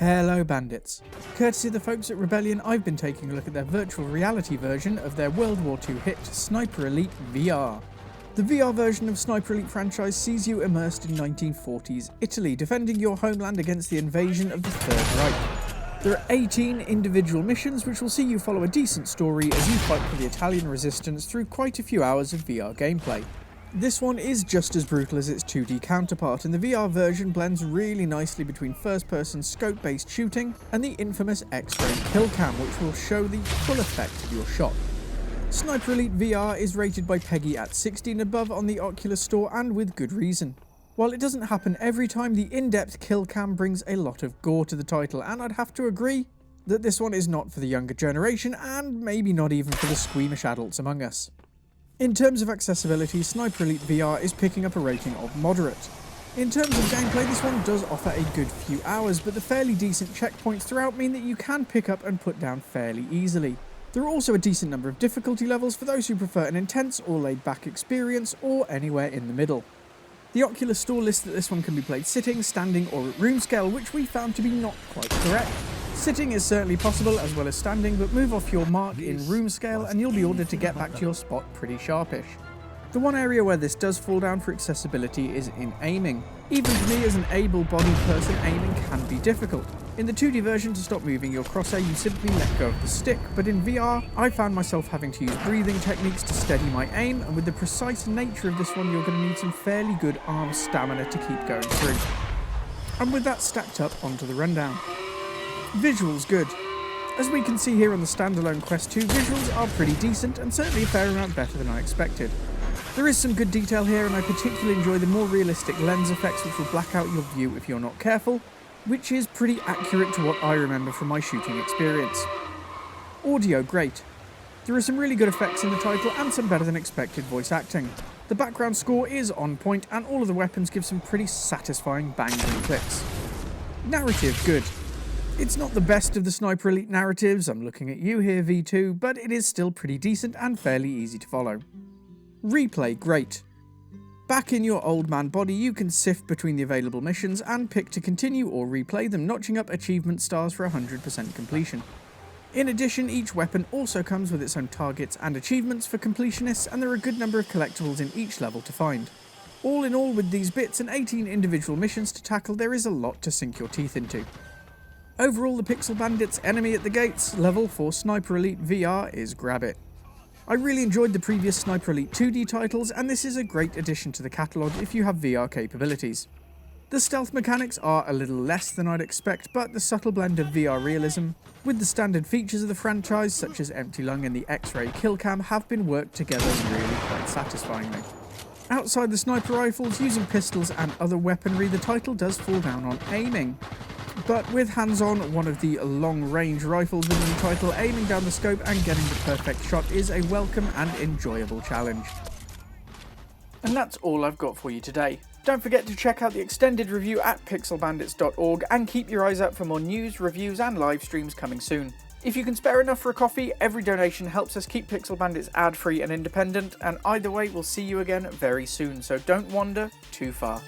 Hello Bandits. Courtesy of the folks at Rebellion, I've been taking a look at their virtual reality version of their World War II hit Sniper Elite VR. The VR version of Sniper Elite franchise sees you immersed in 1940s Italy, defending your homeland against the invasion of the Third Reich. There are 18 individual missions which will see you follow a decent story as you fight for the Italian resistance through quite a few hours of VR gameplay. This one is just as brutal as its 2D counterpart, and the VR version blends really nicely between first-person scope-based shooting and the infamous X-ray kill cam, which will show the full effect of your shot. Sniper Elite VR is rated by PEGI at 16 above on the Oculus Store, and with good reason. While it doesn't happen every time, the in-depth kill cam brings a lot of gore to the title, and I'd have to agree that this one is not for the younger generation, and maybe not even for the squeamish adults among us. In terms of accessibility, Sniper Elite VR is picking up a rating of moderate. In terms of gameplay, this one does offer a good few hours, but the fairly decent checkpoints throughout mean that you can pick up and put down fairly easily. There are also a decent number of difficulty levels for those who prefer an intense or laid-back experience, or anywhere in the middle. The Oculus Store lists that this one can be played sitting, standing, or at room scale, which we found to be not quite correct. Sitting is certainly possible as well as standing, but move off your mark in room scale and you'll be ordered to get back to your spot pretty sharpish. The one area where this does fall down for accessibility is in aiming. Even for me as an able-bodied person, aiming can be difficult. In the 2D version, to stop moving your crosshair you simply let go of the stick, but in VR I found myself having to use breathing techniques to steady my aim, and with the precise nature of this one you're going to need some fairly good arm stamina to keep going through. And with that stacked up, onto the rundown. Visuals good. As we can see here on the standalone Quest 2, visuals are pretty decent and certainly a fair amount better than I expected. There is some good detail here, and I particularly enjoy the more realistic lens effects which will black out your view if you're not careful, which is pretty accurate to what I remember from my shooting experience. Audio great. There are some really good effects in the title and some better than expected voice acting. The background score is on point and all of the weapons give some pretty satisfying bangs and clicks. Narrative good. It's not the best of the Sniper Elite narratives, I'm looking at you here V2, but it is still pretty decent and fairly easy to follow. Replay great. Back in your old man body you can sift between the available missions and pick to continue or replay them, notching up achievement stars for 100% completion. In addition, each weapon also comes with its own targets and achievements for completionists, and there are a good number of collectibles in each level to find. All in all, with these bits and 18 individual missions to tackle, there is a lot to sink your teeth into. Overall, the Pixel Bandits Enemy at the Gates level for Sniper Elite VR is grab it. I really enjoyed the previous Sniper Elite 2D titles, and this is a great addition to the catalogue if you have VR capabilities. The stealth mechanics are a little less than I'd expect, but the subtle blend of VR realism with the standard features of the franchise such as Empty Lung and the X-ray kill cam have been worked together really quite satisfyingly. Outside the sniper rifles, using pistols and other weaponry, the title does fall down on aiming. But with hands-on, one of the long-range rifles within the title, aiming down the scope and getting the perfect shot is a welcome and enjoyable challenge. And that's all I've got for you today. Don't forget to check out the extended review at pixelbandits.org and keep your eyes out for more news, reviews and live streams coming soon. If you can spare enough for a coffee, every donation helps us keep Pixel Bandits ad-free and independent, and either way we'll see you again very soon, so don't wander too far.